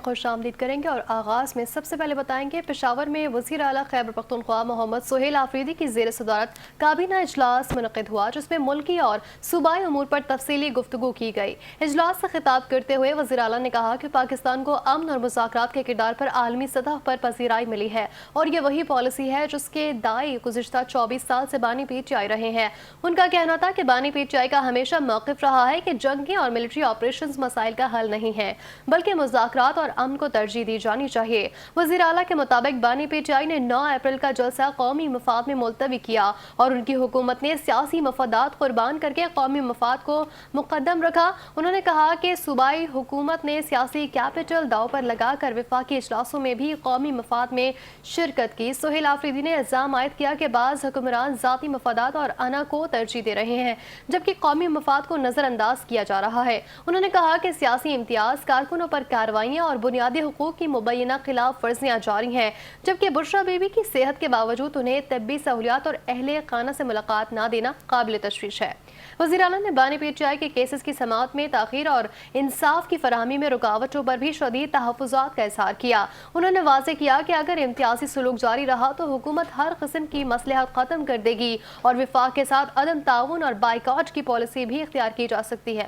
خوش آمدید کریں گے اور آغاز میں سب سے پہلے بتائیں گے پشاور میں وزیر اعلیٰ خیبر پختونخوا محمد سہیل آفریدی کی زیر صدارت کابینہ اجلاس منعقد ہوا جس میں ملکی اور صوبائی امور پر تفصیلی گفتگو کی گئی۔ اجلاس سے خطاب کرتے ہوئے وزیر اعلیٰ نے کہا کہ پاکستان کو امن اور مذاکرات کے کردار پر عالمی سطح پر پذیرائی ملی ہے اور یہ وہی پالیسی ہے جس کے داعی گزشتہ 24 سال سے بانی پی ٹی آئی رہے ہیں۔ ان کا کہنا تھا کہ بانی پی ٹی آئی کا ہمیشہ موقف رہا ہے کہ جنگی اور ملٹری آپریشنز مسائل کا حل نہیں ہے بلکہ مذاکرات اور امن کو ترجیح دی جانی چاہیے۔ وزیر اعلیٰ کے مطابق بانی پی ٹی آئی نے 9 اپریل کا جلسہ قومی مفاد میں ملتوی کیا اور ان کی حکومت نے سیاسی مفادات قربان کر کے قومی مفاد کو مقدم رکھا۔ انہوں نے کہا کہ صوبائی حکومت نے سیاسی کیپٹل داؤ پر لگا کر وفاقی اجلاسوں میں بھی قومی مفاد میں شرکت کی۔ سہیل آفریدی نے الزام عائد کیا کہ بعض حکمران ذاتی مفادات اور انا کو ترجیح دے رہے ہیں جبکہ قومی مفاد کو نظر انداز کیا جا رہا ہے۔ انہوں نے کہا کہ سیاسی امتیاز، کارکنوں پر کارروائیاں اور بنیادی حقوق کی مبینہ خلاف ورزیاں جاری ہیں جبکہ بشرا بی بی کی صحت کے باوجود انہیں طبی سہولیات اور اہل خانہ سے ملاقات نہ دینا قابل تشویش ہے۔ وزیر اعلیٰ نے بانی پی ٹی آئی کے کیسز کی سماعت میں تاخیر اور انصاف کی فراہمی میں رکاوٹوں پر بھی شدید تحفظات کا اظہار کیا۔ انہوں نے واضح کیا کہ اگر امتیازی سلوک جاری رہا تو حکومت ہر قسم کی مصلحت ختم کر دے گی اور وفاق کے ساتھ عدم تعاون اور بائیکاٹ کی پالیسی بھی اختیار کی جا سکتی ہے۔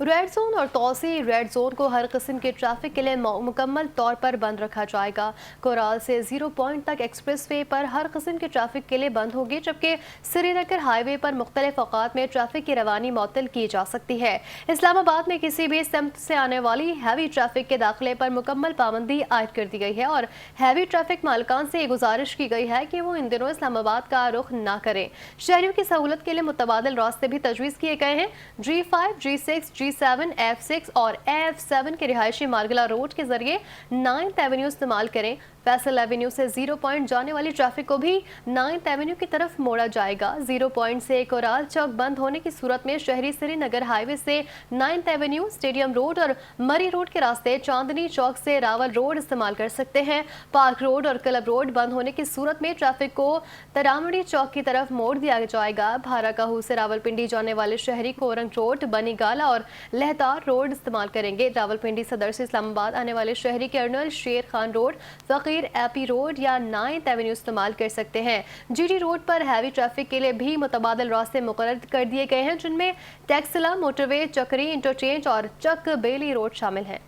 ریڈ زون اور توسیع ریڈ زون کو ہر قسم کے ٹریفک کے لیے مکمل طور پر بند رکھا جائے گا۔ کورال سے 0 پوائنٹ تک ایکسپریس وے پر ہر قسم کے ٹریفک کے لیے بند ہوگی جبکہ سری نگر ہائی وے پر مختلف اوقات میں ٹریفک کی روانی معطل کی جا سکتی ہے۔ اسلام آباد میں کسی بھی سمت سے آنے والی ہیوی ٹریفک کے داخلے پر مکمل پابندی عائد کر دی گئی ہے اور ہیوی ٹریفک مالکان سے یہ گزارش کی گئی ہے کہ وہ ان دنوں اسلام آباد کا رخ نہ کریں۔ شہریوں کی سہولت کے لیے متبادل راستے بھی تجویز کیے گئے ہیں۔ G5، G6، G7، F6 اور F7 کے رہائشی مارگلہ روڈ کے ذریعے 9th ایونیو استعمال کریں۔ فیصل ایونیو سے 0 پوائنٹ جانے والی ٹریفک کو بھی 9th ایونیو کی طرف موڑا جائے گا۔ 0 پوائنٹ سے کورال چوک بند ہونے کی صورت میں شہری سری نگر ہائی وے سے 9th ایونیو، اسٹیڈیم روڈ اور مری روڈ کے راستے چاندنی چوک سے راول روڈ استعمال کر سکتے ہیں۔ پارک روڈ اور کلب روڈ بند ہونے کی صورت میں ٹریفک کو ترامڑی چوک کی طرف موڑ دیا جائے گا۔ بھارا کہو سے راولپنڈی جانے والے شہری کورنگ روڈ، بنی گالا اور لہتار روڈ استعمال کریں گے۔ راولپنڈی صدر سے اسلام آباد آنے والے شہری کرنل شیر خان روڈ، فقیر ایپی روڈ یا 9th ایونیو استعمال کر سکتے ہیں۔ جی ٹی روڈ پر ہیوی ٹریفک کے لیے بھی متبادل راستے مقرر کر دیے گئے ہیں جن میں ٹیکسلا موٹر وے، چکری انٹرچینج اور چک بیلی روڈ شامل ہیں۔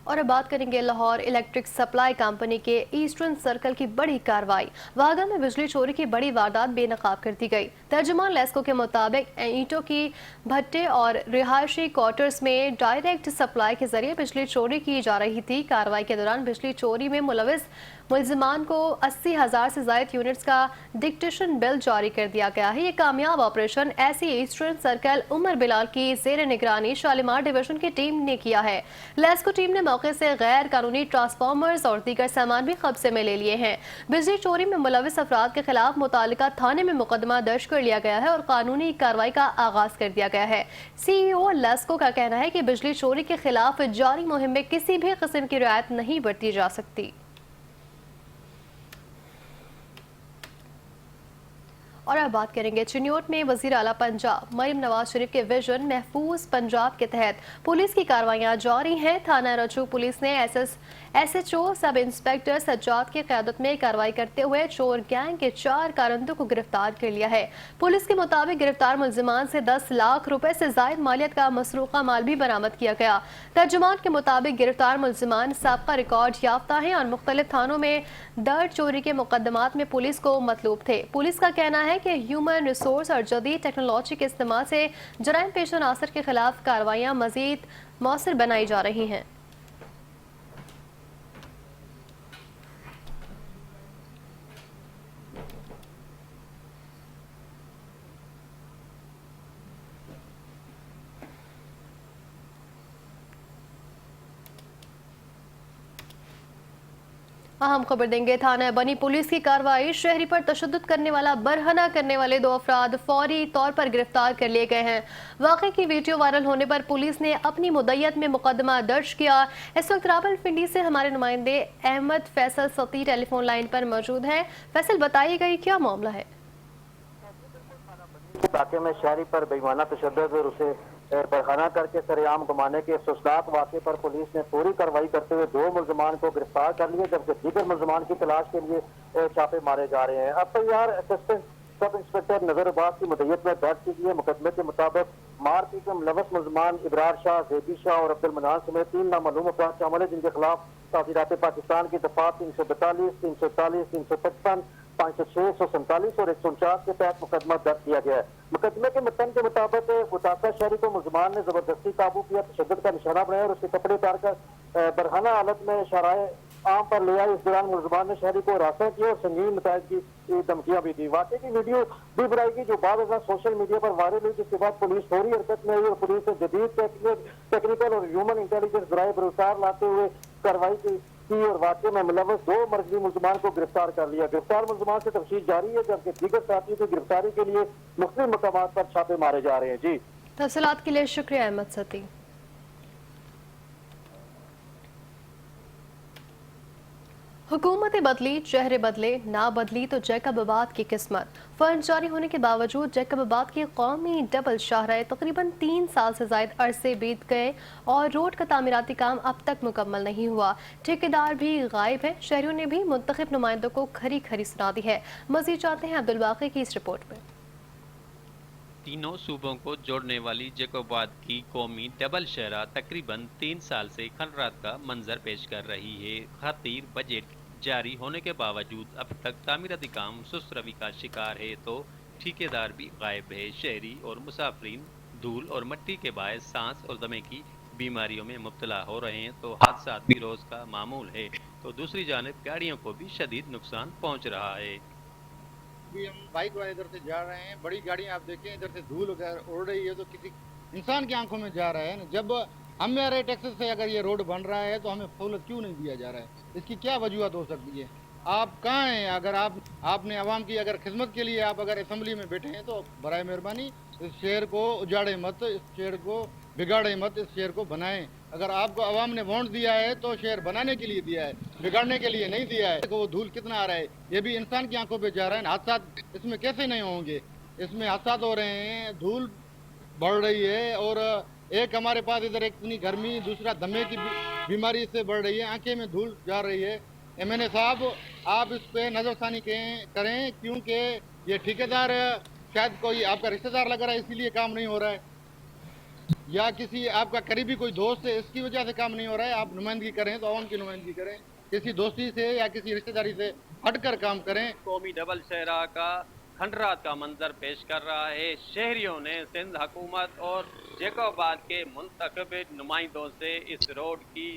اور اب بات کریں گے لاہور الیکٹرک سپلائی کمپنی کے ایسٹرن سرکل کی بڑی کارروائی۔ واگا میں بجلی چوری کی بڑی واردات بے نقاب کر دی گئی۔ ترجمان لیسکو کے مطابق اینٹوں کی بھٹے اور رہائشی کوارٹرز میں ڈائریکٹ سپلائی کے ذریعے بجلی چوری کی جا رہی تھی۔ کارروائی کے دوران بجلی چوری میں ملوث ملزمان کو 80,000 سے زائد یونٹس کا ڈکٹیشن بل جاری کر دیا گیا ہے۔ یہ کامیاب آپریشن ایسی ایسٹرن سرکل عمر بلال کی زیر نگرانی شالیمار ڈویژن کی ٹیم نے کیا ہے۔ لیسکو ٹیم نے موقع سے غیر قانونی ٹرانسفارمرز اور دیگر سامان بھی قبضے میں لے لیے ہیں۔ بجلی چوری میں ملوث افراد کے خلاف متعلقہ تھانے میں مقدمہ درج کر لیا گیا ہے اور قانونی کارروائی کا آغاز کر دیا گیا ہے۔ سی ای او لیسکو کا کہنا ہے کہ بجلی چوری کے خلاف جاری مہم میں کسی بھی قسم کی رعایت نہیں برتی جا سکتی۔ اور اب بات کریں گے چنیوٹ میں وزیر اعلیٰ پنجاب مریم نواز شریف کے ویژن محفوظ پنجاب کے تحت پولیس کی کارروائیاں جاری ہیں۔ تھانہ رجو پولیس نے S H O sub inspector Sajjad کی قیادت میں کارروائی کرتے ہوئے چور گینگ کے 4 کارندوں کو گرفتار کر لیا ہے۔ پولیس کے مطابق گرفتار ملزمان سے 10 لاکھ روپے سے زائد مالیت کا مسروقہ مال بھی برآمد کیا گیا۔ ترجمان کے مطابق گرفتار ملزمان سابقہ ریکارڈ یافتہ ہیں اور مختلف تھانوں میں درج چوری کے مقدمات میں پولیس کو مطلوب تھے۔ پولیس کا کہنا ہے کہ ہیومن ریسورس اور جدید ٹیکنالوجی کے استعمال سے جرائم پیشہ عناصر کے خلاف کارروائیاں مزید مؤثر بنائی جا رہی ہیں۔ अहम खबर देंगे। थाना बनी पुलिस की कार्रवाई। शहरी पर तशद्दुद करने वाला बरहना करने वाले 2 अफराद फौरी तौर पर गिरफ्तार कर लिए गए हैं। वाक़े की वीडियो वायरल होने पर पुलिस ने अपनी मुद्दइयत में मुकदमा दर्ज किया। इस वक्त रावलपिंडी से हमारे नुमाइंदे अहमद फैसल सती टेलीफोन लाइन पर मौजूद हैं। फैसल, बताइएगा ये क्या मामला है? इलाके में शहरी पर बेईमाना तशद्दुद और उसे बरखाना करके सरेआम घुमाने के अफसोसनाक वाक़े पर पुलिस ने पूरी कार्रवाई करते हुए 2 मुलजमान को गिरफ्तार कर लिया, जबकि दीगर मुलजमान की तलाश के लिए छापे मारे जा रहे हैं। FIR असिस्टेंट सब इंस्पेक्टर नजर अब्बास की मुद्दइयत में दर्ज की गई है। मुकदमे के मुताबिक मारपीट में मुलव्वस मुलजमान इबरार शाह, जेबी शाह और अब्दुल मनान समेत 3 नामालूम अफराद शामिल है, जिनके खिलाफ तासीरात पाकिस्तान की दफा 342, 340, 355, 506, 147 और 149 के तहत मुकदमा दर्ज किया गया है। मुकदमे के मतन के मुताबिक मुतासर शहरी को मुलजमान ने जबरदस्ती काबू किया, तशद्दुद का निशाना बनाया और उसके कपड़े उतार कर बरहाना हालत में शराए आम पर ले आए। इस दौरान मुलजमान ने शहरी को हिरासत किया और संगीन नतायज की धमकियां भी दी। वाकई की वीडियो भी बनाई गई जो बाद सोशल मीडिया पर वायरल हुई, जिसके बाद पुलिस फौरी हरकत में आई और पुलिस ने जदीद टेक्निकल और ह्यूमन इंटेलिजेंस जराए बरूसार लाते हुए कार्रवाई की और वाकई में मुलव्वस 2 मर्जी मुलजमान को गिरफ्तार कर लिया। गिरफ्तार मुलजमान से तफ्तीश जारी है, जबकि दीगर साथियों की गिरफ्तारी के लिए मुख्तलिफ मकामात पर छापे मारे जा रहे हैं। जी, तफसीलात के लिए शुक्रिया अहमद सती। हुकूमतें बदली, चेहरे बदले, ना बदली तो जैकबाबाद की किस्मत। फंड जारी होने के बावजूद जैकबाबाद की कौमी डबल शाहराह तकरीबन 3 साल से ज्यादा अरसे बीत गए और रोड का तामीराती काम अब तक मुकम्मल नहीं हुआ। ठेकेदार भी गायब है। शहरियों ने भी मुंतखब नुमाइंदों को खरी खरी सुना दी है। मजीद चाहते हैं अब्दुल बाकी की इस रिपोर्ट में। तीनों सूबों को जोड़ने वाली जैकबाबाद की कौमी डबल शाहराह तकरीबन 3 साल से खंडरात का मंजर पेश कर रही है। खातिर बजट जारी होने के बावजूद अब तक तामीराती काम सुस्त रवि का शिकार है, तो ठेकेदार भी गायब है। शहरी और मुसाफिरीन धूल और मिट्टी के बायस सांस और दमे की बीमारियों में मुब्तला हो रहे हैं, तो हादसा भी रोज का मामूल है। तो दूसरी जानिब गाड़ियों को भी शदीद नुकसान पहुंच रहा है। भी हम बाइक वाले इधर से जा रहे हैं, बड़ी गाड़ियां आप देखें इधर से धूल वगैरह उड़ रही है, तो किसी इंसान की आंखों में जा रहा है ना। जब हमारे टैक्सेस से अगर ये रोड बन रहा है तो हमें सहूलत क्यों नहीं दिया जा रहा है? इसकी क्या वजूहत हो सकती है? आप कहाँ हैं? अगर आपने आवाम की अगर खिदमत के लिए आप अगर असम्बली में बैठे हैं तो बराए मेहरबानी इस शहर को उजाड़े मत, इस शहर को बिगाड़े मत, इस शहर को बनाएं। अगर आपको आवाम ने वोट दिया है तो शहर बनाने के लिए दिया है, बिगाड़ने के लिए नहीं दिया है। वो धूल कितना आ रहा है, ये भी इंसान की आंखों पे जा रहा है। हादसा इसमें कैसे नहीं होंगे? इसमें हादसा हो रहे हैं, धूल बढ़ रही है और एक हमारे पास इधर एक इतनी गर्मी, दूसरा दमे की बीमारी से बढ़ रही है, आंखें में धूल जा रही है। MNA साहब, आप इस पे नजरसानी करें, क्योंकि ये ठेकेदार शायद कोई आपका रिश्तेदार लग रहा है इसीलिए काम नहीं हो रहा है, या किसी आपका करीबी कोई दोस्त है इसकी वजह से काम नहीं हो रहा है। आप नुमाइंदगी करें तो आवाम की नुमाइंदगी करें, किसी दोस्ती से या किसी रिश्तेदारी से हटकर काम करें। कौमी डबल शाहराह का खंडरात का मंजर पेश कर रहा है। शहरियों ने सिंध हुकूमत और जैकबाबाद के मुंतखब नुमाइंदों से इस रोड की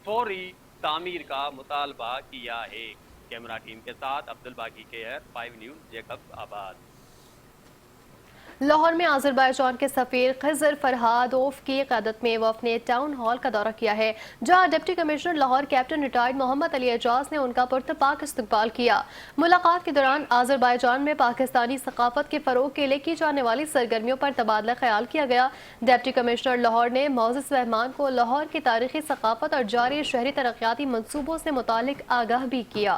फौरी तामीर का मुतालबा किया है। कैमरा टीम के साथ अब्दुल बाकी केयर, 5 न्यूज़, जैकबाबाद। लाहौर में आज़रबाईजान के सफ़ीर खिज़र फरहादोफ की क़यादत में वफ़द ने टाउन हॉल का दौरा किया है, जहां deputy commissioner Lahore captain retired Mohammad Ali Ejaz ने उनका पुरतपाक इस्तकबाल किया। मुलाकात के दौरान आज़रबाईजान में पाकिस्तानी सकाफत के फ़रोग़ के लिए की जाने वाली सरगर्मियों पर तबादला ख्याल किया गया। डिप्टी कमिश्नर लाहौर ने मोअज़्ज़ज़ मेहमान को लाहौर की तारीख़ी सकाफत और जारी शहरी तरक्याती मनसूबों से मुतालिक आगाह भी किया।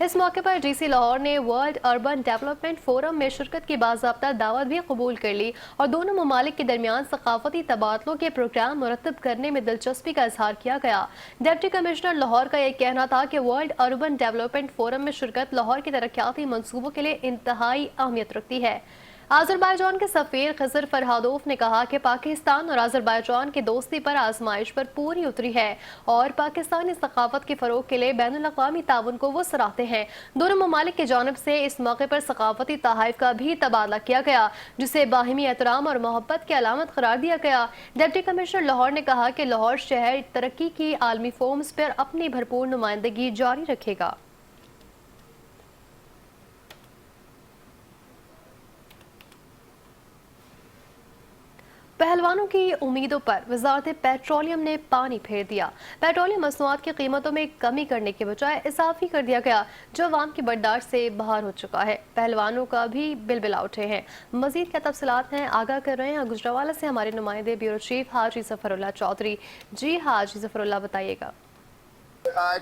इस मौके पर DC लाहौर ने वर्ल्ड अर्बन डेवलपमेंट फोरम में शिरकत की बाज़ाब्ता दावत भी कबूल कर ली और दोनों ममालिक के दरमियान सकाफती तबादलों के प्रोग्राम मुरतब करने में दिलचस्पी का इजहार किया गया। डिप्टी कमिश्नर लाहौर का यह कहना था कि वर्ल्ड अर्बन डेवलपमेंट फोरम में शिरकत लाहौर के तरक्याती मनसूबों के लिए इंतहाई अहमियत रखती है। आज़रबाईजान के सफ़ीर खिज़र फरहादोफ ने कहा कि पाकिस्तान और आज़रबाईजान की दोस्ती पर आजमाइश पर पूरी उतरी है और पाकिस्तानी सकाफत के फ़रोग़ के लिए बैनुल-अक़वामी ताउन को वो सराहते हैं। दोनों ममालिक की जानिब से इस मौके पर सकाफती तहाइफ का भी तबादला किया गया, जिसे बाहिमी एहतराम और मोहब्बत की अलामत करार दिया गया। डिप्टी कमिश्नर लाहौर ने कहा कि लाहौर शहर तरक्की की आलमी फोरम्स पर अपनी भरपूर नुमाइंदगी जारी रखेगा। पहलवानों की उम्मीदों पर वजारत पेट्रोलियम ने पानी फेर दिया। पेट्रोलियम मसनूआत की कीमतों में कमी करने के बजाय इजाफी कर दिया गया, जो अवाम की बर्दाश्त से बाहर हो चुका है। पहलवानों का भी बिलबिला उठे हैं। मजीद क्या तफसीलात हैं, आगाह कर रहे हैं गुजरावाला से हमारे नुमाइंदे ब्यूरो चीफ हाजी जफरुल्लाह चौधरी। जी हाजी जफरुल्लाह, बताइएगा।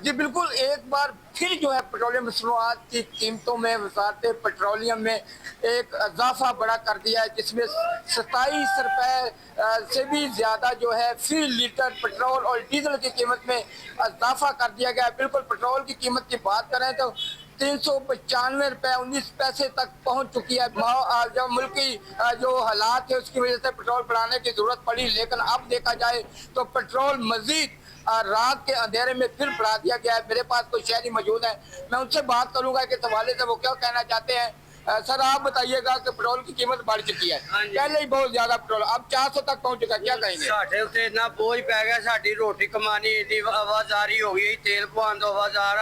जी बिल्कुल, एक बार फिर जो है पेट्रोलियम मसनूआत की कीमतों में वजारत पेट्रोलियम में एक इजाफा बड़ा कर दिया है, जिसमें 27 रुपए से भी ज़्यादा जो है फी लीटर पेट्रोल और डीजल की कीमत में इजाफा कर दिया गया है। बिल्कुल पेट्रोल की कीमत की बात करें तो 395 रुपए 19 पैसे तक पहुंच चुकी है। जो मुल्क की जो हालात है उसकी वजह से पेट्रोल बढ़ाने की जरूरत पड़ी, लेकिन अब देखा जाए तो पेट्रोल मजीद रात के अंधेरे में फिर बढ़ा दिया गया है। मेरे पास कोई शहरी मौजूद है, मैं उनसे बात करूंगा कि इस हवाले से वो क्या कहना चाहते हैं। सर आप बताइएगा कि पेट्रोल की कीमत बढ़ चुकी है, पहले ही बहुत ज्यादा पेट्रोल, अब 400 तक पहुंच चुका है, क्या कहेंगे? ਸਾਡੇ ਉੱਤੇ ਇੰਨਾ ਬੋਝ ਪੈ ਗਿਆ, ਸਾਡੀ ਰੋਟੀ ਕਮਾਣੀ ਇੰਨੀ ਆਵਾਜ਼ਾਰੀ ਹੋ ਗਈ, ਤੇਲ ਪਵਾਉਣ ਤੋਂ ਆਵਾਜ਼ਾਰ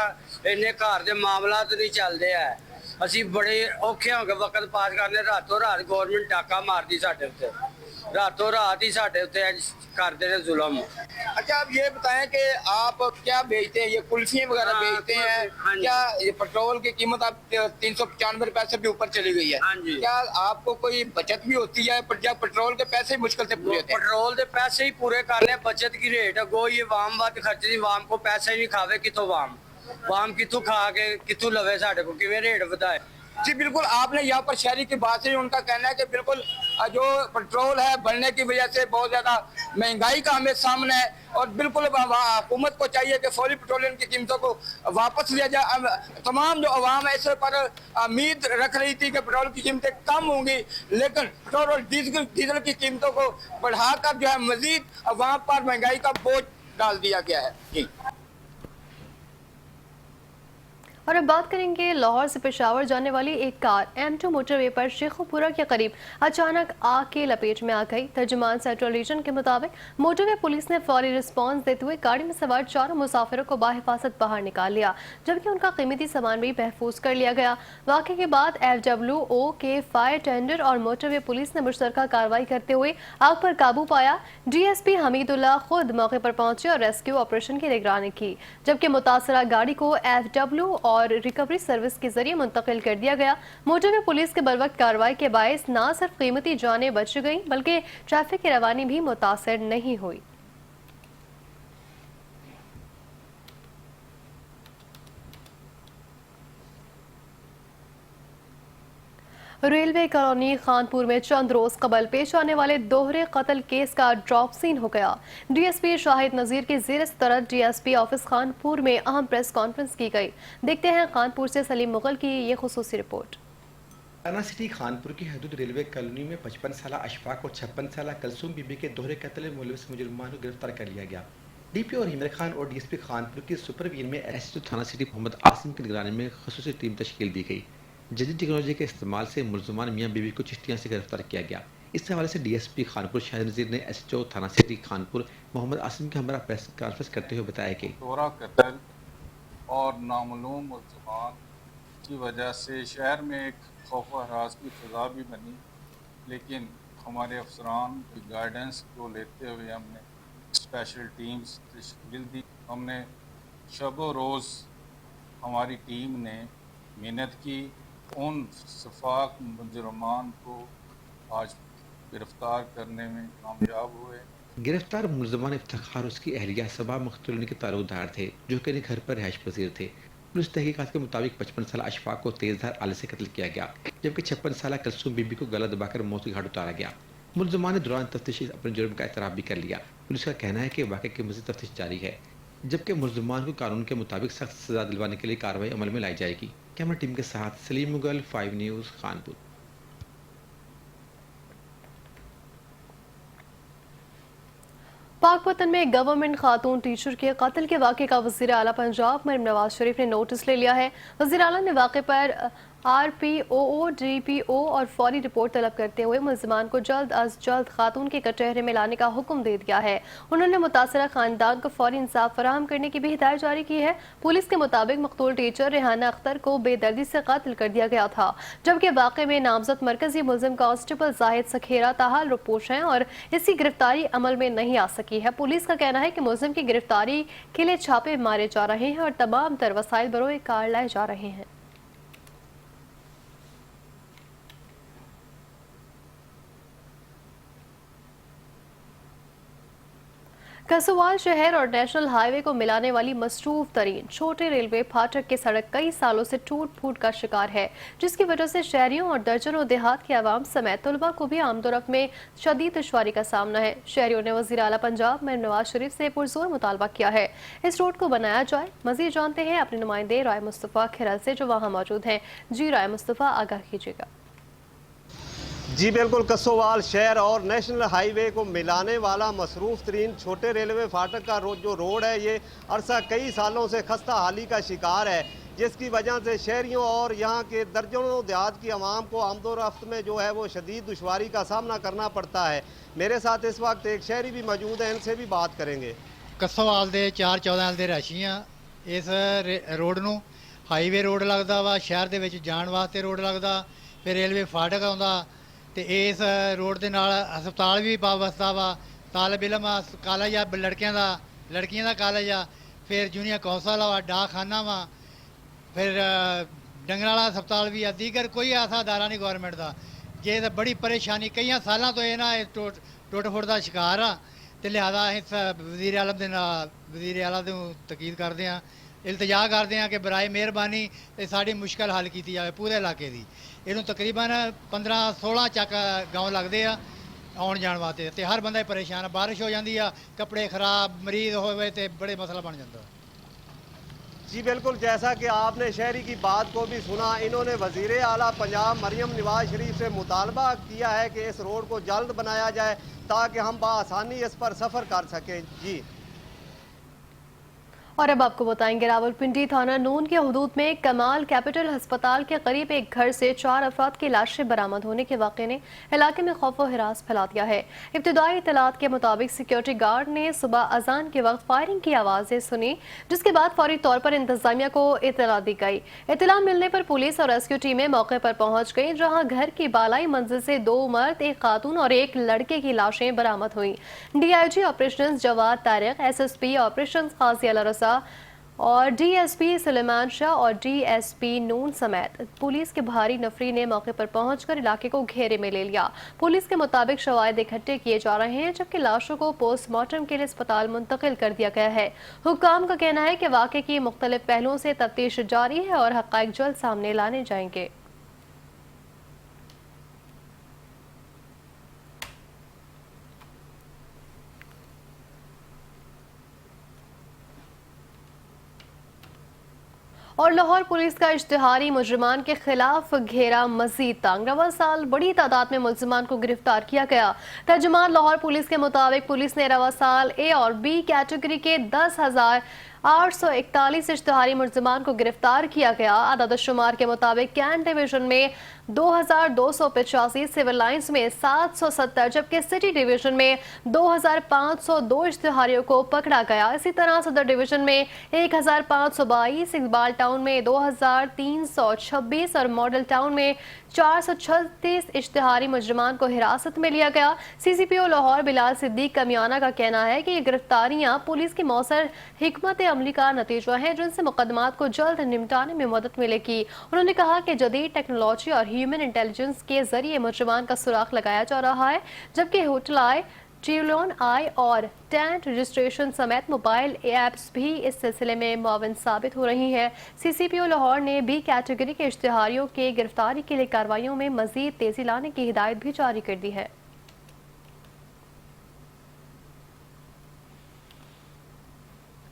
ਇੰਨੇ ਘਰ ਦੇ ਮਾਮਲਾਤ ਨਹੀਂ ਚੱਲਦੇ ਆ। ਅਸੀਂ ਬੜੇ ਔਖੇ ਹੋ ਕੇ ਵਕਤ ਪਾਸ ਕਰਨੇ, ਰਾਤੋਂ ਰਾਤ ਗਵਰਨਮੈਂਟ ਡਾਕਾ ਮਾਰਦੀ ਸਾਡੇ ਉੱਤੇ, ਰਾਤੋਂ ਰਾਤ ही ਸਾਡੇ ਉੱਤੇ करते हैं जुल्म। अच्छा आप ये बताएं कि आप क्या बेचते हैं, ये कुल्फियाँ वगैरह बेचते हैं? क्या ये पेट्रोल की कीमत अब 395 रुपए से भी ऊपर चली गई है? क्या आपको कोई बचत भी होती है? जब पेट्रोल के पैसे ही मुश्किल से पूरे होते हैं। पेट्रोल के पैसे ही पूरे करने, बचत की रेट अगो ये वाम वध खर्चदी, वाम को पैसे ही नहीं खावे, कितों वाम कितों खा के कितों लवे, साढ़े को किवें रेट वधाए। जी बिल्कुल, आपने यहाँ पर शहरी की बात से उनका कहना है कि बिल्कुल जो पेट्रोल है बढ़ने की वजह से बहुत ज़्यादा महंगाई का हमें सामना है, और बिल्कुल हुकूमत को चाहिए कि फौरी पेट्रोलियम की कीमतों को वापस लिया जाए। तमाम जो अवाम है इस पर उम्मीद रख रही थी कि पेट्रोल की कीमतें कम होंगी, लेकिन पेट्रोल और डीजल की कीमतों को बढ़ाकर जो है मजीद अवाम पर महंगाई का बोझ डाल दिया गया है। जी और अब बात करेंगे लाहौर से पेशावर जाने वाली एक कार M2 मोटरवे पर शेखुपुरा के करीब अचानक आग के लपेट में आ गई। तर्जुमान सेंट्रल रीजन के मुताबिक मोटरवे पुलिस ने फौरी रिस्पांस देते हुए गाड़ी में सवार 4 मुसाफिरों को बाहिफाजत बाहर निकाल लिया, जबकि उनका कीमती सामान भी महफूज कर लिया गया। वाक़े के बाद FWO के फायर टेंडर और मोटरवे पुलिस ने मुश्तरका कार्रवाई करते हुए आग पर काबू पाया। DSP हमीदुल्लाह खुद मौके पर पहुंचे और रेस्क्यू ऑपरेशन की निगरानी की, जबकि मुतासरा गाड़ी को FWO और रिकवरी सर्विस के जरिए मुंतकिल कर दिया गया। मोटरवे पुलिस के बरवक्त कार्रवाई के बायस न सिर्फ कीमती जानें बच गईं, बल्कि ट्रैफिक की रवानी भी मुतासर नहीं हुई। रेलवे कॉलोनी खानपुर में चंद रोज कबल पेश आने वाले दोहरे कत्ल केस का ड्रॉप सीन हो गया। DSP शाहिद नजीर के ज़ेर सदरत DSP ऑफिस खानपुर में अहम प्रेस कॉन्फ्रेंस की गई। देखते हैं खानपुर से सलीम मुगल की ये खुसूसी रिपोर्ट। थाना सिटी खानपुर की हदूद रेलवे कॉलोनी में 55 साल अशफाक और 56 साल कलसूम बीबी के दोहरे कत्ल मुलविस मुजरिमान को गिरफ्तार कर लिया गया। DPO और हिमर खान और DSP खानपुर की सुपरवीन में SHO थाना सिटी मोहम्मद आसिम की निगरानी में खसूसी टीम तश्कील दी गई। जदीद टेक्नोलॉजी के इस्तेमाल से मुलजमान मियाँ बीवी को चिश्तियाँ से गिरफ्तार किया गया। इस हवाले से DSP खानपुर शाहिद नज़ीर ने SHO थाना सिटी खानपुर मोहम्मद आसिम के हमरा प्रेस कॉन्फ्रेंस करते हुए बताया कि दोहरा कत्ल और नामालूम मुलजमान की वजह से शहर में एक खौफ व हरास की फ़ज़ा भी बनी, लेकिन हमारे अफसरान की गाइडेंस को लेते हुए हमने स्पेशल टीम्स तश्कील दी। हमने शब व रोज़ हमारी टीम ने मेहनत की, उन शफाक मुजरमान को आज गिरफ्तार करने में कामयाब हुए। गिरफ्तार मुलजमान इफ्तिखार और उसकी अहलिया सबा मख्तूलिन के ताल्लुकदार थे, जो कि घर पर रिहाइश पजीर थे। पुलिस तहकीकात के मुताबिक 55 साल अशफाक को तेजधार आले से कत्ल किया गया, जबकि 56 साल कलसूम बीबी को गला दबाकर मौत की घाट उतारा गया। मुलजमान ने दौरान तफ्तीश अपने जुर्म का एतराफ़ भी कर लिया। पुलिस का कहना है कि वाक़े की मज़ीद तफ्तीश जारी है, जबकि मुलजमान को कानून के मुताबिक सख्त सजा दिलवाने के लिए कार्रवाई अमल में लाई जाएगी। कैमरा टीम के साथ सलीम मुगल, 5 न्यूज़, खानपुर। पाकपतन में गवर्नमेंट खातून टीचर के कत्ल के वाक़े का वज़ीर आला पंजाब मरीम नवाज शरीफ ने नोटिस ले लिया है। वज़ीर आला ने वाक़े पर RPOO, DPO और फौरी रिपोर्ट तलब करते हुए मुल्जिमान को जल्द अज जल्द खातून के कटहरे में लाने का हुक्म दे दिया है। उन्होंने मुतासरा खानदान को फौरी इंसाफ फराहम करने की भी हिदायत जारी की है। पुलिस के मुताबिक मकतूल टीचर रेहाना अख्तर को बेदर्दी से कत्ल कर दिया गया था, जबकि वाक़े में नामजद मरकजी मुल्जिम कांस्टेबल जाहिद सखेरा ताहाल रुपोश हैं और इसकी गिरफ्तारी अमल में नहीं आ सकी है। पुलिस का कहना है कि मुल्जिम की गिरफ्तारी के लिए छापे मारे जा रहे हैं और तमाम तर वसाइल बरोए कार लाए जा रहे हैं। कसोवाल शहर और नेशनल हाईवे को मिलाने वाली मसरूफ तरीन छोटे रेलवे फाटक की सड़क कई सालों से टूट फूट का शिकार है, जिसकी वजह से शहरियों और दर्जनों देहात के आवाम समेत तलबा को भी आमदोरफ्त में शदीद दुश्वारी का सामना है। शहरियों ने वज़ीर आला पंजाब में नवाज शरीफ से पुरजोर मुतालबा किया है इस रोड को बनाया जाए। मजीद जानते हैं अपने नुमाइंदे राय मुस्तफ़ा खिरल से, जो वहाँ मौजूद हैं। जी राय मुस्तफ़ा, आगाह कीजिएगा। जी बिल्कुल, कसोवाल शहर और नेशनल हाईवे को मिलाने वाला मसरूफ तरीन छोटे रेलवे फाटक का जो रोड है, ये अरसा कई सालों से खस्ता हाली का शिकार है, जिसकी वजह से शहरियों और यहाँ के दर्जनों देहात की आवाम को आमदोरफ्त में जो है वो शदीद दुश्वारी का सामना करना पड़ता है। मेरे साथ इस वक्त एक शहरी भी मौजूद है, इनसे भी बात करेंगे। कसोवाल दे 4-14 ਦੇ ਰਸ਼ੀਆਂ ਇਸ ਰੋਡ ਨੂੰ ਹਾਈਵੇ ਰੋਡ ਲੱਗਦਾ ਵਾ, ਸ਼ਹਿਰ ਦੇ ਵਿੱਚ ਜਾਣ ਵਾਸਤੇ ਰੋਡ ਲੱਗਦਾ, ਫਿਰ ਰੇਲਵੇ ਫਾਟਕ ਆਉਂਦਾ ਤੇ ਇਸ ਰੋਡ ਦੇ ਨਾਲ ਹਸਪਤਾਲ ਵੀ ਵਾਬਸਤਾ ਵਾ, ਤਾਲਬ ਇਲਮ ਕਾਲਜ ਆ ਲੜਕੀਆਂ ਦਾ ਕਾਲਜ ਆ, ਫਿਰ ਜੂਨੀਅਰ ਕੌਂਸਲ ਆ, ਡਾਕਖਾਨਾ ਵਾ, ਫਿਰ ਡੰਗਰਾਂ ਵਾਲਾ ਹਸਪਤਾਲ ਵੀ ਆ, ਦੀਗਰ ਕੋਈ ਐਸਾ ਅਦਾਰਾ ਨਹੀਂ ਗੌਰਮੈਂਟ ਦਾ। ਜੇ ਤਾਂ ਬੜੀ ਪਰੇਸ਼ਾਨੀ ਕਈਆਂ ਸਾਲਾਂ ਤੋਂ ਇਹ ਨਾ ਟੁੱਟ ਫੁੱਟ ਦਾ ਸ਼ਿਕਾਰ ਆ, ਤੇ ਲਿਹਾਜ਼ਾ ਅਸੀਂ ਵਜ਼ੀਰ ਆਲਾ ਨੂੰ ਤਕੀਦ ਕਰਦੇ ਹਾਂ, ਇਲਤਜਾ ਕਰਦੇ ਹਾਂ ਕਿ ਬਰਾਏ ਮਿਹਰਬਾਨੀ ਇਹ ਸਾਡੀ ਮੁਸ਼ਕਲ ਹੱਲ ਕੀਤੀ ਜਾਵੇ ਪੂਰੇ ਇਲਾਕੇ ਦੀ। ਇਹਨੂੰ ਤਕਰੀਬਨ 15-16 ਚੱਕ ਗਾਉਂ ਲੱਗਦੇ ਆ ਆਉਣ ਜਾਣ ਵਾਸਤੇ, ਤੇ ਹਰ ਬੰਦਾ ਪਰੇਸ਼ਾਨ ਆ। ਬਾਰਿਸ਼ ਹੋ ਜਾਂਦੀ ਆ, ਕੱਪੜੇ ਖਰਾਬ, ਮਰੀਜ਼ ਹੋਵੇ ਤੇ ਬੜੇ ਮਸਲਾ ਬਣ ਜਾਂਦਾ। जी बिल्कुल, जैसा कि आपने शहरी की बात को भी सुना, इन्होंने वज़ीर आला पंजाब मरियम नवाज शरीफ से मुतालबा किया है कि इस रोड को जल्द बनाया जाए ताकि हम बआसानी इस पर सफ़र कर सकें। जी, और अब आपको बताएंगे, रावलपिंडी थाना नून के हुदूद में कमाल कैपिटल अस्पताल के करीब एक घर से 4 अफराद की लाशें बरामद होने के वाक़े ने इलाके में खौफ व हिरास फैला दिया है। इब्तिदाई इतलात के मुताबिक सिक्योरिटी गार्ड ने सुबह अजान के वक्त फायरिंग की आवाज़ें सुनी, जिसके बाद फौरी तौर पर इंतजामिया को इतला दी गई। इतला मिलने पर पुलिस और रेस्क्यू टीमें मौके पर पहुंच गई, जहां घर की बालाई मंजिल से 2 मर्द, एक खातून और एक लड़के की लाशें बरामद हुई। DIG operations Jawad Tariq, SSP operations Qazi Ala Raza और DSP सुलेमान शाह और DSP नून समेत पुलिस के भारी नफरी ने मौके पर पहुंचकर इलाके को घेरे में ले लिया। पुलिस के मुताबिक शवाहिद इकट्ठे किए जा रहे हैं, जबकि लाशों को पोस्टमार्टम के लिए अस्पताल मुंतकिल कर दिया गया है। हुक्काम का कहना है कि वाक़े की मुख्तलिफ पहलुओं से तफ्तीश जारी है और हक़ाइक़ जल्द सामने लाने जाएंगे। और लाहौर पुलिस का इश्तिहारी मुजरिमान के खिलाफ घेरा मजीद तंग। रवा साल बड़ी तादाद में मुलजिमान को गिरफ्तार किया गया। तर्जुमान लाहौर पुलिस के मुताबिक पुलिस ने रवा साल A और B कैटेगरी के 10,841 इश्तिहारी मुलजिमान को गिरफ्तार किया गया। आदाद शुमार के मुताबिक कैंट डिवीजन में 2,285, सिविल लाइंस में 770, जबकि सिटी डिवीजन में 2,502 इश्तिहारियों को पकड़ा गया। इसी तरह सदर डिवीजन में 1,522, इकबाल टाउन में 2,326 और मॉडल टाउन में 436 इश्तिहारी मुजरिमान को हिरासत में लिया गया। CCPO लाहौर बिलाल सिद्दीक कमियाना का कहना है कि ये गिरफ्तारियां पुलिस की मौसर हिकमत अमली का नतीजा है, जिनसे मुकदमात को जल्द निपटाने में मदद मिलेगी। उन्होंने कहा कि जदीद टेक्नोलॉजी और ह्यूमन इंटेलिजेंस के जरिए मुजरिमान का सुराग लगाया जा रहा है, जबकि होटल आई, टिलोन आई और टेंट रजिस्ट्रेशन समेत मोबाइल ऐप्स भी इस सिलसिले में मुआविन साबित हो रही हैं। CCPO लाहौर ने B कैटेगरी के इश्तिहारियों के गिरफ्तारी के लिए कार्रवाइयों में मजीद तेजी लाने की हिदायत भी जारी कर दी है।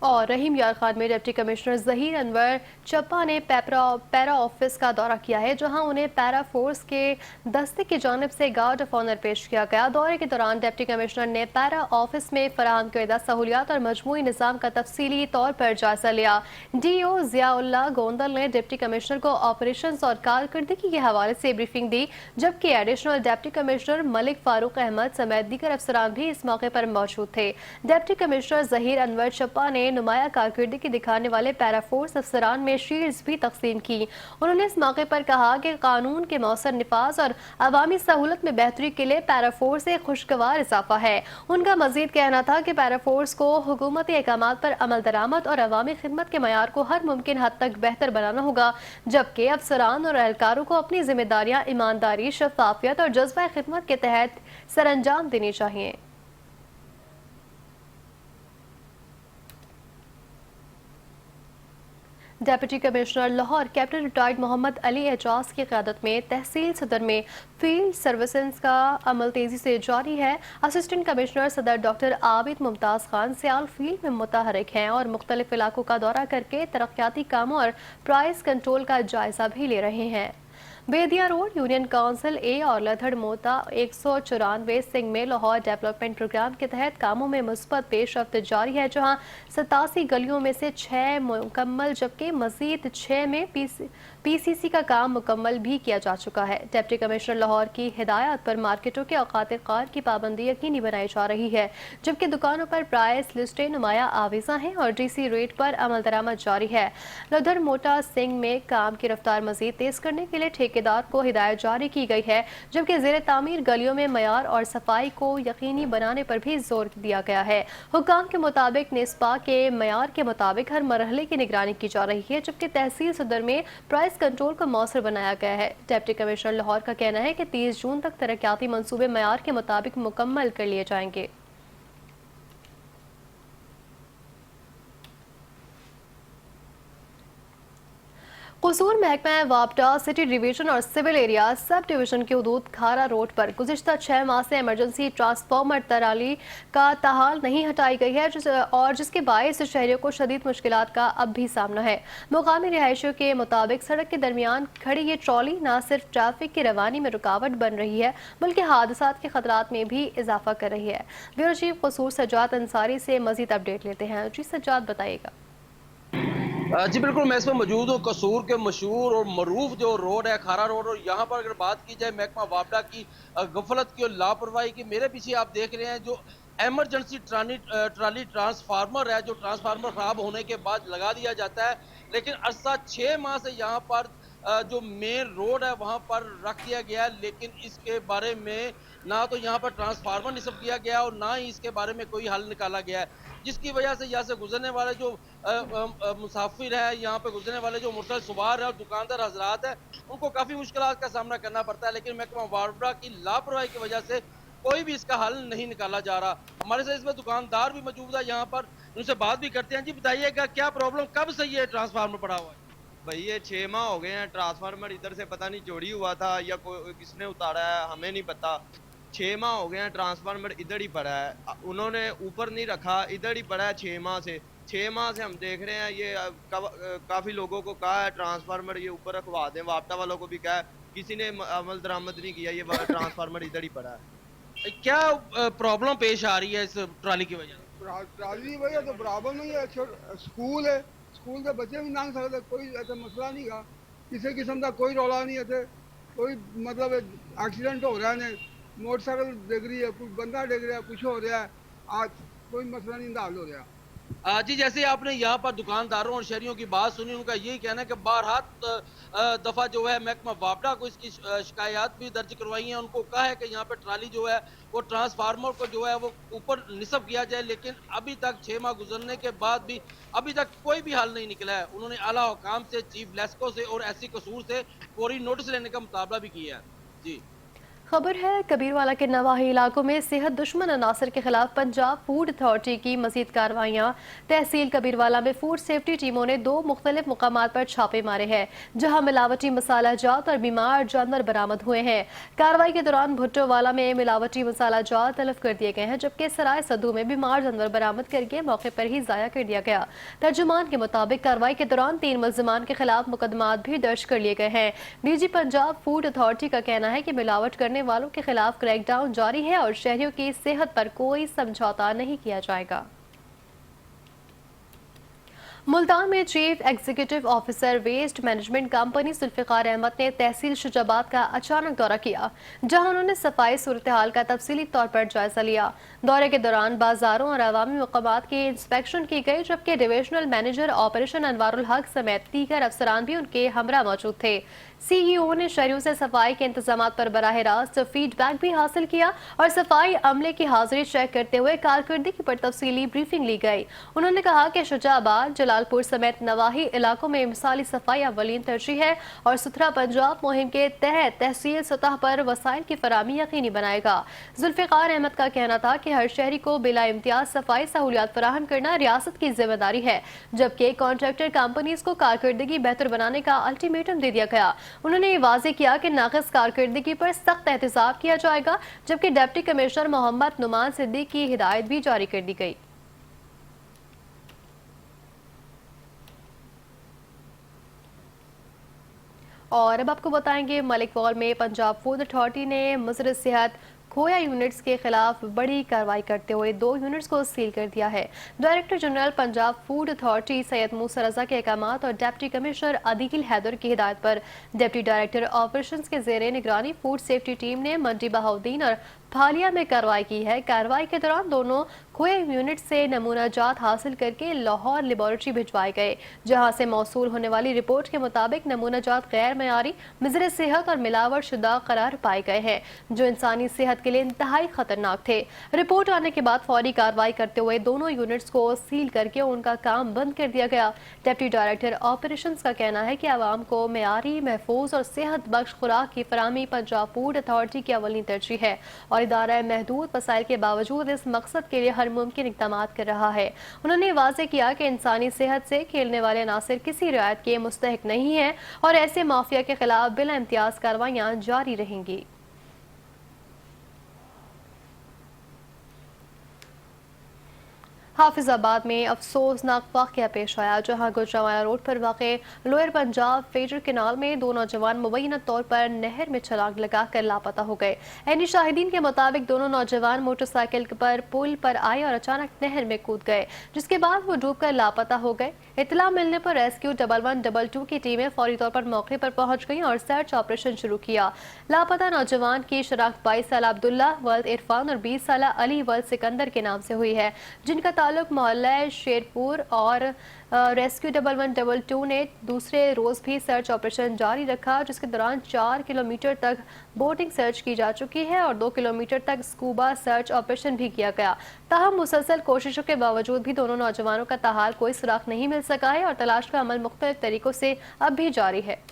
और रहीम यार खान में डिप्टी कमिश्नर जहीर अनवर चप्पा ने पैरा ऑफिस का दौरा किया है, जहां उन्हें पैरा फोर्स के दस्ते की जानिब से गार्ड ऑफ ऑनर पेश किया गया। दौरे के दौरान डिप्टी कमिश्नर ने पैरा ऑफिस में फराहम करदा सहूलियात और मजमूई निज़ाम का तफसीली तौर पर जायजा लिया। DO ज़ियाउल्लाह गोंदल ने डिप्टी कमिश्नर को ऑपरेशन और कारकर्दगी के हवाले से ब्रीफिंग दी, जबकि additional deputy commissioner Malik Farooq Ahmed समेत दीगर अफसरान भी इस मौके पर मौजूद थे। डिप्टी कमिश्नर जहीर अनवर चप्पा ने नुमाया कारकर्दगी दिखाने वाले पैरा फोर्स अफसरान में शील्ड्स भी तकसीम की। उन्होंने इस मौके पर कहा कि कानून के मौसर निफाज और अवामी सहूलत में बेहतरी के लिए पैरा फोर्स एक खुशगवार इजाफा है। उनका मजीद कहना था कि पैरा फोर्स को हुकूमती अहकामात पर अमल दरामद और अवामी खिदमत के मयार को हर मुमकिन हद तक बेहतर बनाना होगा, जबकि अफसरान और एहलकारों को अपनी जिम्मेदारियां ईमानदारी, शफाफियत और जज्बा खिदमत के तहत सरअंजाम देनी चाहिए। Deputy commissioner Lahore captain retired Mohammad Ali Ejaz की क़यादत में तहसील सदर में फील्ड सर्विसेज का अमल तेज़ी से जारी है। असिस्टेंट कमिश्नर सदर डॉक्टर आबिद मुमताज़ खान सियाल फील्ड में मुतहरिक हैं और मुख्तलिफ इलाकों का दौरा करके तरक्याती कामों और प्राइस कंट्रोल का जायजा भी ले रहे हैं। बेदिया रोड यूनियन काउंसिल ए और लधड़ मोता 194 सिंह में लाहौर डेवलपमेंट प्रोग्राम के तहत कामों में मुस्बत पेशरफ्त जारी है, जहां 87 गलियों में से 6 मुकम्मल, जबकि मजीद 6 में PCC का काम मुकम्मल भी किया जा चुका है। डिप्टी कमिश्नर लाहौर की हिदायत पर मार्केटों के औकात कार की पाबंदी यकीनी बनाई जा रही है, जबकि दुकानों पर प्राइस लिस्टें नुमाया आवीज़ा हैं और DC रेट पर अमल दरामद जारी है। लधड़ मोटा सिंह में काम की रफ्तार मजीद तेज करने के लिए ठेकेदार को हिदायत जारी की गई है, जबकि ज़ेर तामीर गलियों में मयार और सफाई को यकीनी बनाने पर भी जोर दिया गया है। हुक्काम के मुताबिक निस्बा के मयार के मुताबिक हर मरहले की निगरानी की जा रही है, जबकि तहसील सदर में प्राइस कंट्रोल को मौसर बनाया गया है। डिप्टी कमिश्नर लाहौर का कहना है कि 30 जून तक तरक्याती मंसूबे मयार के मुताबिक मुकम्मल कर लिए जाएंगे। कसूर महकमा वापडा सिटी डिवीजन और सिविल एरिया सब डिवीजन के हदूद खारा रोड पर गुज़िश्ता 6 माह से इमरजेंसी ट्रांसफार्मर तराली का ताहाल नहीं हटाई गई है, जिसके बायस शहरियों को शदीद मुश्किलात का अब भी सामना है। मुकामी रिहायशियों के मुताबिक सड़क के दरमियान खड़ी ये ट्रॉली न सिर्फ ट्रैफिक की रवानी में रुकावट बन रही है, बल्कि हादसात के खतरात में भी इजाफा कर रही है। ब्यूरो चीफ कसूर सज्जाद अंसारी से मजीद अपडेट लेते हैं। जी सज्जाद, बताइएगा। जी बिल्कुल, मैं इसमें मौजूद हूँ। कसूर के मशहूर और मरूफ जो रोड है, खारा रोड, और यहाँ पर अगर बात की जाए महकमा वापडा की गफलत की और लापरवाही की, मेरे पीछे आप देख रहे हैं जो एमरजेंसी ट्राली ट्रांसफार्मर है, जो ट्रांसफार्मर खराब होने के बाद लगा दिया जाता है, लेकिन अरसा 6 माह से यहाँ पर जो मेन रोड है वहाँ पर रख दिया गया है, लेकिन इसके बारे में ना तो यहाँ पर ट्रांसफार्मर निस्ब किया गया और ना ही इसके बारे में कोई हल निकाला गया है, जिसकी वजह से यहाँ से गुजरने वाले जो मुसाफिर है, यहाँ पे गुजरने वाले जो मुर्सल सवार है और दुकानदार हजरात है, उनको काफ़ी मुश्किलात का सामना करना पड़ता है। लेकिन महकमा वापडा की लापरवाही की वजह से कोई भी इसका हल नहीं निकाला जा रहा। हमारे साथ इसमें दुकानदार भी मौजूद है यहाँ पर, उनसे बात भी करते हैं। जी बताइएगा, क्या प्रॉब्लम, कब से ये ट्रांसफार्मर पड़ा हुआ है? भाई ये 6 माह हो गए हैं, ट्रांसफार्मर इधर से पता नहीं चोरी हुआ था या किसने उतारा है, हमें नहीं पता। 6 माह हो गए हैं, ट्रांसफार्मर इधर ही पड़ा है, उन्होंने ऊपर नहीं रखा, इधर ही पड़ा है 6 माह से। 6 माह से हम देख रहे हैं, ये काफ़ी लोगों को कहा है ट्रांसफार्मर ये ऊपर रखवा दें, वापडा वालों को भी कहा है, किसी ने अमल दरामद नहीं किया, ये ट्रांसफार्मर इधर ही पड़ा है। क्या प्रॉब्लम पेश आ रही है इस ट्राली की वजह से? ट्राली वजह तो प्रॉब्लम नहीं है, स्कूल है, स्कूल के बच्चे भी लंघ सकते, कोई ऐसा मसला नहीं का, किसी किस्म का कोई रौला नहीं है, कोई मतलब एक्सीडेंट हो रहा है, मोटरसाइकिल डिग रही है, कोई बंदा डिग रहा है, कुछ हो रहा है, आज कोई मसला नहीं हल हो रहा। जी जैसे आपने यहाँ पर दुकानदारों और शहरियों की बात सुनी, उनका यही कहना है कि बारहा दफ़ा जो है महकमा वापडा को इसकी शिकायत भी दर्ज करवाई है, उनको कहा है कि यहाँ पर ट्राली जो है वो ट्रांसफार्मर को जो है वो ऊपर निस्ब किया जाए, लेकिन अभी तक 6 माह गुजरने के बाद भी अभी तक कोई भी हल नहीं निकला है। उन्होंने आला हुकाम से, चीफ लेस्को से और SC कसूर से फौरी नोटिस लेने का मुतालबा भी किया है। जी खबर है कबीरवाला के नवाही इलाकों में सेहत दुश्मन अनासर के खिलाफ पंजाब फूड अथॉरिटी की मजीद कार्रवाइयां। तहसील कबीरवाला में फूड सेफ्टी टीमों ने 2 मुख्तलिफ मुकामात पर छापे मारे हैं, जहां मिलावटी मसाला जात और बीमार जानवर बरामद हुए हैं। कार्रवाई के दौरान भुट्टोवाला में मिलावटी मसाला जात तलब कर दिए गए हैं, जबकि सराय सदू में बीमार जानवर बरामद करके मौके पर ही जाया कर दिया गया। तर्जुमान के मुताबिक कार्रवाई के दौरान 3 मुल्जिमान के खिलाफ मुकदमात भी दर्ज कर लिए गए हैं। डीजी पंजाब फूड अथॉरिटी का कहना है कि मिलावट करने वालों के खिलाफ क्रैकडाउन जारी है और शहरियों की सेहत पर कोई समझौता नहीं किया जाएगा। मुल्तान में chief executive officer waste management company Zulfiqar Ahmed ने तहसील शुजाबाद का अचानक दौरा किया, जहां उन्होंने सफाई सूरत हाल का तफसीली तौर पर जायजा लिया। दौरे के दौरान बाजारों और अवामी मकामात की इंस्पेक्शन की गई, जबकि डिविजनल मैनेजर ऑपरेशन अनवारुल हक समेत दीगर अफसरान भी उनके हमरा मौजूद थे। सीईओ ने शहरियों से सफाई के इंतजाम पर बराह रास्त फीडबैक भी हासिल किया और सफाई अमले की हाजिरी चेक करते हुए कारकर्दगी पर तफसीली ब्रीफिंग ली गई। उन्होंने कहा कि शुजाबाद, जलालपुर समेत नवाही इलाकों में मिसाली सफाई अवलीन तरजीह है और सुथरा पंजाब मुहिम के तहत तहसील सतह पर वसाइल की फराहमी यकीनी बनाएगा। जुल्फिकार अहमद का कहना था कि हर शहरी को बिला इम्तियाज सफाई सहूलियात फराहम करना रियासत की जिम्मेदारी है, जबकि कॉन्ट्रैक्टर कंपनीज को कारकर्दगी बेहतर बनाने का अल्टीमेटम दे दिया गया। उन्होंने ये वाज़ेह किया कि नाक़िस कारकर्दगी पर सख्त एहतसाब किया जाएगा, जबकि डिप्टी कमिश्नर मोहम्मद नुमान सिद्दीक की हिदायत भी जारी कर दी गई। और अब आपको बताएंगे मलिकवाल में पंजाब फूड अथॉरिटी ने मुज़र सेहत खोया यूनिट्स के खिलाफ बड़ी कार्रवाई करते हुए 2 यूनिट्स को सील कर दिया है। Director general Punjab food authority Syed Musa Raza के अहकामात और डिप्टी कमिश्नर अदील हैदर की हिदायत पर डिप्टी डायरेक्टर ऑपरेशंस के जेर निगरानी फूड सेफ्टी टीम ने मंडी बहाउद्दीन और फालिया में कार्रवाई की है। कार्रवाई के दौरान दोनों खोए यूनिट से नमूना जात हासिल करके लाहौर लेबोरेटरी भिजवाए गए, जहां से मौसूल होने वाली रिपोर्ट के मुताबिक नमूना जात गैर मयारी, मुज़र सेहत और मिलावट शुदा करार पाए गए हैं, जो इंसानी सेहत के लिए इंतहाई खतरनाक थे। रिपोर्ट आने के बाद फौरी कार्रवाई करते हुए दोनों यूनिट्स को सील करके उनका काम बंद कर दिया गया। डिप्टी डायरेक्टर ऑपरेशंस का कहना है कि आवाम को मयारी, महफूज और सेहत बख्श खुराक की फराहमी पंजाब फूड अथॉरिटी की अव्वली तरजीह है और इदारा महदूद वसाइल के बावजूद इस मकसद के लिए हर मुमकिन इक़दामात कर रहा है। उन्होंने वाज़ेह किया कि इंसानी सेहत से खेलने वाले अनासिर किसी रियायत के मुस्तहिक नहीं है और ऐसे माफिया के खिलाफ बिला इम्तियाज कार्रवाइयां जारी रहेंगी। हाफिजाबाद में अफसोसनाक वाक़या पेश आया, जहां गुजरावाला रोड पर वाक़े लोअर पंजाब फेडर केनाल में 2 नौजवान मुबैना तौर पर नहर में छलांग लगाकर लापता हो गए। ऐनी शाहिदीन के मुताबिक दोनों नौजवान मोटरसाइकिल पर पुल पर आए और अचानक नहर में कूद गए, जिसके बाद वो डूबकर लापता हो गए। इतला मिलने पर रेस्क्यू 1112 की टीमें फौरी तौर पर मौके पर पहुंच गई और सर्च ऑपरेशन शुरू किया। लापता नौजवान की शनाख्त 22 साल अब्दुल्ला वल्द इरफान और 20 साल अली वल्द सिकंदर के नाम से हुई है, जिनका ताल्लुक मोहल्ला शेरपुर और रेस्क्यू 1112 ने दूसरे रोज भी सर्च ऑपरेशन जारी रखा, जिसके दौरान 4 किलोमीटर तक बोटिंग सर्च की जा चुकी है और 2 किलोमीटर तक स्कूबा सर्च ऑपरेशन भी किया गया। ताहम मुसलसल कोशिशों के बावजूद भी दोनों नौजवानों का ताहाल कोई सुराग नहीं मिल सका है और तलाश का अमल मुख्तलिफ तरीकों से अब भी जारी है।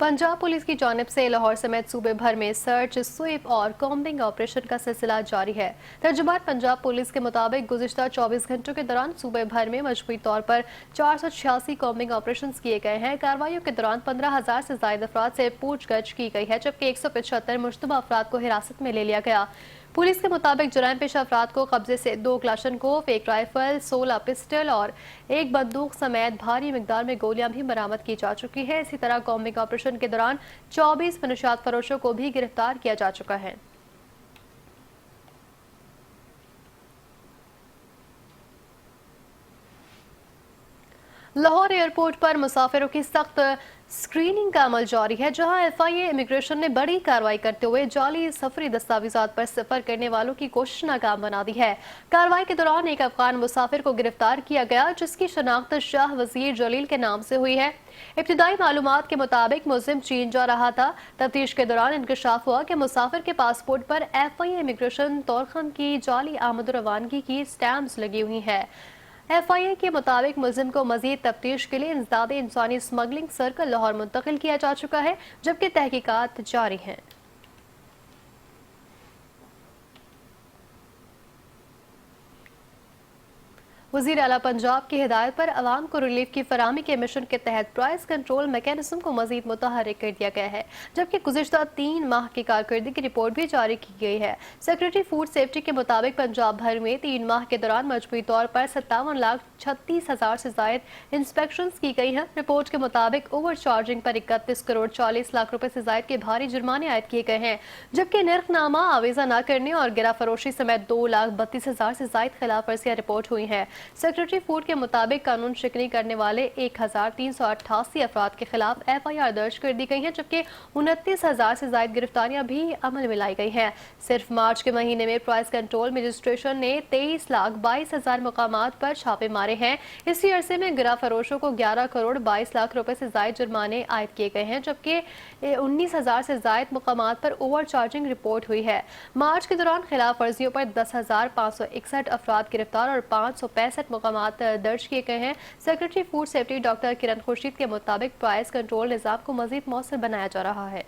पंजाब पुलिस की जानिब से लाहौर समेत सूबे भर में सर्च, स्वीप और कॉम्बिंग ऑपरेशन का सिलसिला जारी है। तर्जुमान पंजाब पुलिस के मुताबिक गुज़िश्ता 24 घंटों के दौरान सूबे भर में मजमूई तौर पर 486 कॉम्बिंग ऑपरेशन किए गए हैं। कार्रवाइयों के दौरान 15,000 से ज्यादा अफराद से पूछगछ की गई है, जबकि 175 मुश्तबा अफराद को हिरासत में ले लिया गया। पुलिस के मुताबिक जुराइम पेशा अफराद को कब्जे से 2 क्लाशनकोफ, 1 राइफल, 16 पिस्टल और 1 बंदूक समेत भारी मिकदार में गोलियां भी बरामद की जा चुकी है। इसी तरह कॉम्बिंग ऑपरेशन के दौरान 24 मनशात फरोशों को भी गिरफ्तार किया जा चुका है। लाहौर एयरपोर्ट पर मुसाफिरों की सख्त स्क्रीनिंग का अमल जारी है, जहां FIA इमिग्रेशन ने बड़ी कार्रवाई करते हुए जाली सफरी दस्तावेजात पर सफर करने वालों की कोशिश नाकाम बना दी है। कार्रवाई के दौरान एक अफगान मुसाफिर को गिरफ्तार किया गया, जिसकी शनाख्त शाह वजीर जलील के नाम से हुई है। इब्तिदाई मालूमात के मुताबिक मुलजिम चीन जा रहा था। तफ्तीश के दौरान इंकशाफ हुआ कि मुसाफिर के पासपोर्ट पर FIA इमिग्रेशन तोरखम की जाली आमद रवानगी की स्टैम्प्स लगी हुई है। FIA के मुताबिक मुलजिम को मजीद तफ्तीश के लिए इंसदाद इंसानी स्मगलिंग सर्कल लाहौर मुंतकिल किया जा चुका है, जबकि तहकीकात जारी हैं। वज़ीर आला पंजाब की हिदायत पर अवाम को रिलीफ की फराहमी के मिशन के तहत प्राइस कंट्रोल मैकेनिज्म को मजीद मुतहर्रिक कर दिया गया है, जबकि गुज़िश्ता 3 माह की कारकर्दगी की रिपोर्ट भी जारी की गई है। सेक्रेटरी फूड सेफ्टी के मुताबिक पंजाब भर में 3 माह के दौरान मजमूई तौर पर 57,36,000 से जायद इंस्पेक्शन की गई हैं। रिपोर्ट के मुताबिक ओवर चार्जिंग पर 31 करोड़ 40 लाख रुपए से जायद के भारी जुर्माने आयद किए गए हैं, जबकि निर्खनामा आवेजा न करने और गिरा फरोशी समेत 2,32,000 से जायद खिलाफ वर्जियां रिपोर्ट हुई हैं। सेक्रेटरी फूड के मुताबिक कानून शिकनी करने वाले 1,388 अफराद के खिलाफ FIR दर्ज कर दी गई हैं, जबकि 29,000 से ज्यादा गिरफ्तारियां भी अमल में लाई गई हैं। सिर्फ मार्च के महीने में प्राइस कंट्रोल मजिस्ट्रेशन ने 23,22,000 मकामात पर छापे मारे हैं। इसी अरसे में गिरा फरोशों को 11 करोड़ 22 लाख रुपए से ज्यादा जुर्माने आयद किए गए हैं, जबकि 19,000 से ज्यादा मकामात पर ओवर चार्जिंग रिपोर्ट हुई है। मार्च के दौरान खिलाफ वर्जियों पर 10,561 अफराद गिरफ्तार और 565 मकामात दर्ज किए गए हैं। सेक्रेटरी फूड सेफ्टी डॉक्टर किरण खुर्शीद के मुताबिक प्राइस कंट्रोल निज़ाम को मजीद मौसर बनाया जा रहा है।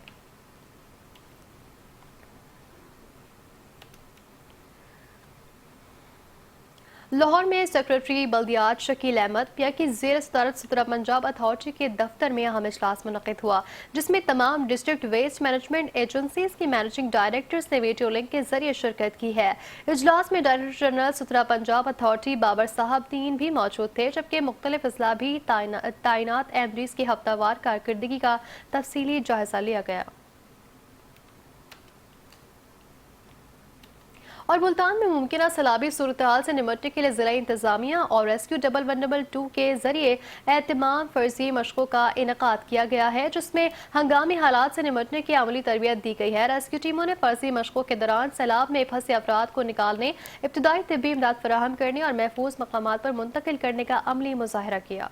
लाहौर में सेक्रेटरी बल्दियात शकील अहमद पिया की ज़ेर सदारत सुतरा पंजाब अथॉरिटी के दफ्तर में अहम इजलास मुनक़िद हुआ, जिसमें तमाम डिस्ट्रिक्ट वेस्ट मैनेजमेंट एजेंसीज की मैनेजिंग डायरेक्टर्स ने वीडियो लिंक के जरिए शिरकत की है। इजलास में director general Suthra Punjab authority Babar Sahib Din भी मौजूद थे, जबकि मुख्तलिफ अजला भी तैनात एमडीज की हफ्तावार कारकर्दगी का तफसीली जायजा लिया गया। और मुल्तान में मुमकिन सैलाबी सूरत-ए-हाल से निमटने के लिए जिला इंतजामिया और रेस्क्यू 111 के जरिए एहतमाम फर्जी मशकों का इनकाद किया गया है, जिसमें हंगामी हालात से निमटने की अमली तरबियत दी गई है। रेस्क्यू टीमों ने फर्जी मशकों के दौरान सैलाब में फंसे अफराद को निकालने, इब्तदाई तिब्बी इमदाद फराहम करने और महफूज मकामात पर मुंतकिल करने का अमली मुजाहरा किया।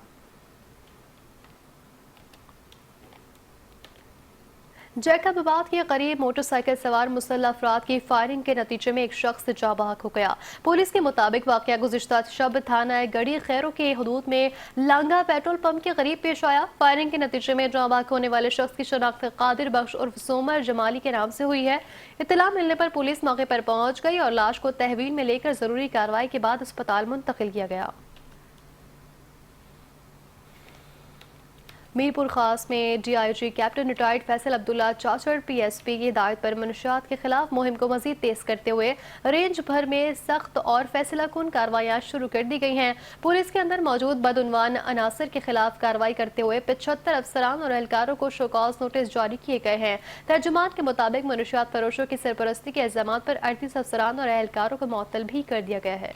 जैकबाबाद के करीब मोटरसाइकिल सवार मुसल्लह अफराद की फायरिंग के नतीजे में एक शख्स जाँ बहक हो गया। पुलिस के मुताबिक वाकया गुज़िश्ता शब थाना गड़ी खैरों के हदूद में लांगा पेट्रोल पंप के करीब पेश आया। फायरिंग के नतीजे में जाँ बहक होने वाले शख्स की शनाख्त कादिर बख्श उर्फ सोमर जमाली के नाम से हुई है। इत्तला मिलने पर पुलिस मौके पर पहुंच गई और लाश को तहवील में लेकर जरूरी कार्रवाई के बाद अस्पताल मुंतकिल किया गया। मीरपुर खास में DIG captain retired Faisal Abdullah Chachar PSP की हिदायत पर मनशियात के खिलाफ मुहिम को मजीद तेज करते हुए रेंज भर में सख्त और फैसला कुन कार्रवाइयाँ शुरू कर दी गई हैं। पुलिस के अंदर मौजूद बदउनवान अनासर के खिलाफ कार्रवाई करते हुए 75 अफसरान और एहलकारों को शोकॉज नोटिस जारी किए गए हैं। तर्जुमान के मुताबिक मनशियात फरोशों की सरपरस्ती के इल्जाम पर 38 अफसरान और एहलकारों को मुअत्तल भी कर दिया गया है।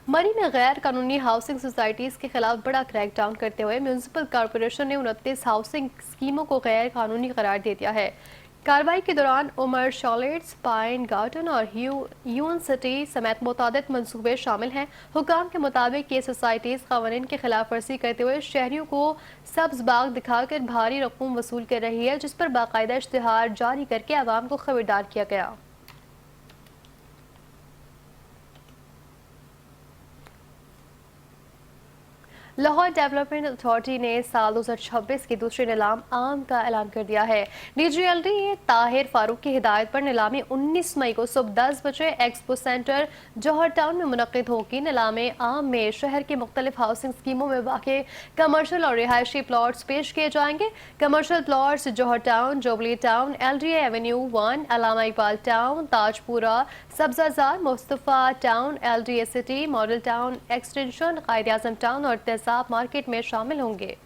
मरी में गैर कानूनी हाउसिंग सोसाइटीज के खिलाफ बड़ा क्रैकडाउन करते हुए म्यूनिसिपल कॉरपोरेशन ने 29 हाउसिंग स्कीमों को गैर कानूनी करार दे दिया है। कार्रवाई के दौरान उमर शॉलेट्स, पाइन गार्डन और यून सिटी समेत मुतादिद मंसूबे शामिल हैं। हुकाम के मुताबिक ये सोसाइटीज कानून के खिलाफ वर्जी करते हुए शहरियों को सब्ज बाग दिखाकर भारी रकूम वसूल कर रही है, जिस पर बाकायदा इश्तिहार जारी करके आवाम को खबरदार किया गया। लाहौर डेवलपमेंट अथॉरिटी ने साल 2026 की दूसरी नीलाम आम का ऐलान कर दिया है। DGLD ताहिर फारूक की हिदायत पर नीलामी 19 मई को सुबह 10 बजे एक्सपो सेंटर जौहर टाउन में मुनक्किद होगी। नीलाम आम में शहर के मुख्तलिफ हाउसिंग स्कीमों में वाक़े कमर्शियल और रिहायशी प्लॉट्स पेश किए जाएंगे। Commercial plots Johar town, jubilee town, LDA avenue 1, Allama Iqbal town, Tajpura, Sabzazar, Mustafa town, LDA city, model town extension, Quaid e Azam town और तेज़ाब मार्केट में शामिल होंगे।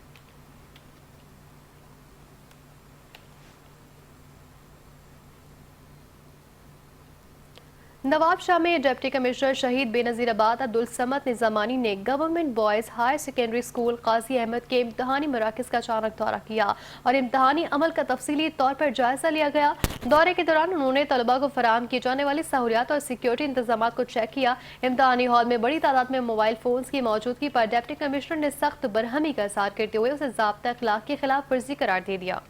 नवाब शाह में डिप्टी कमिश्नर शहीद बेनज़ीराबाद अब्दुल समद निज़ामानी ने government boys higher secondary school Qazi Ahmed के इम्तहानी मराकज़ का अचानक दौरा किया और इम्तहानी अमल का तफसीली तौर पर जायजा लिया गया। दौरे के दौरान उन्होंने तलबा को फराहम की जाने वाली सहूलियात और सिक्योरिटी इंतजाम को चेक किया। इम्तहानी हॉल में बड़ी तादाद में मोबाइल फोन्स की मौजूदगी पर डिप्टी कमिश्नर ने सख्त बरहमी का इज़हार करते हुए उसे ज़ाब्ता अखलाक के खिलाफ वर्जी करार दे दिया।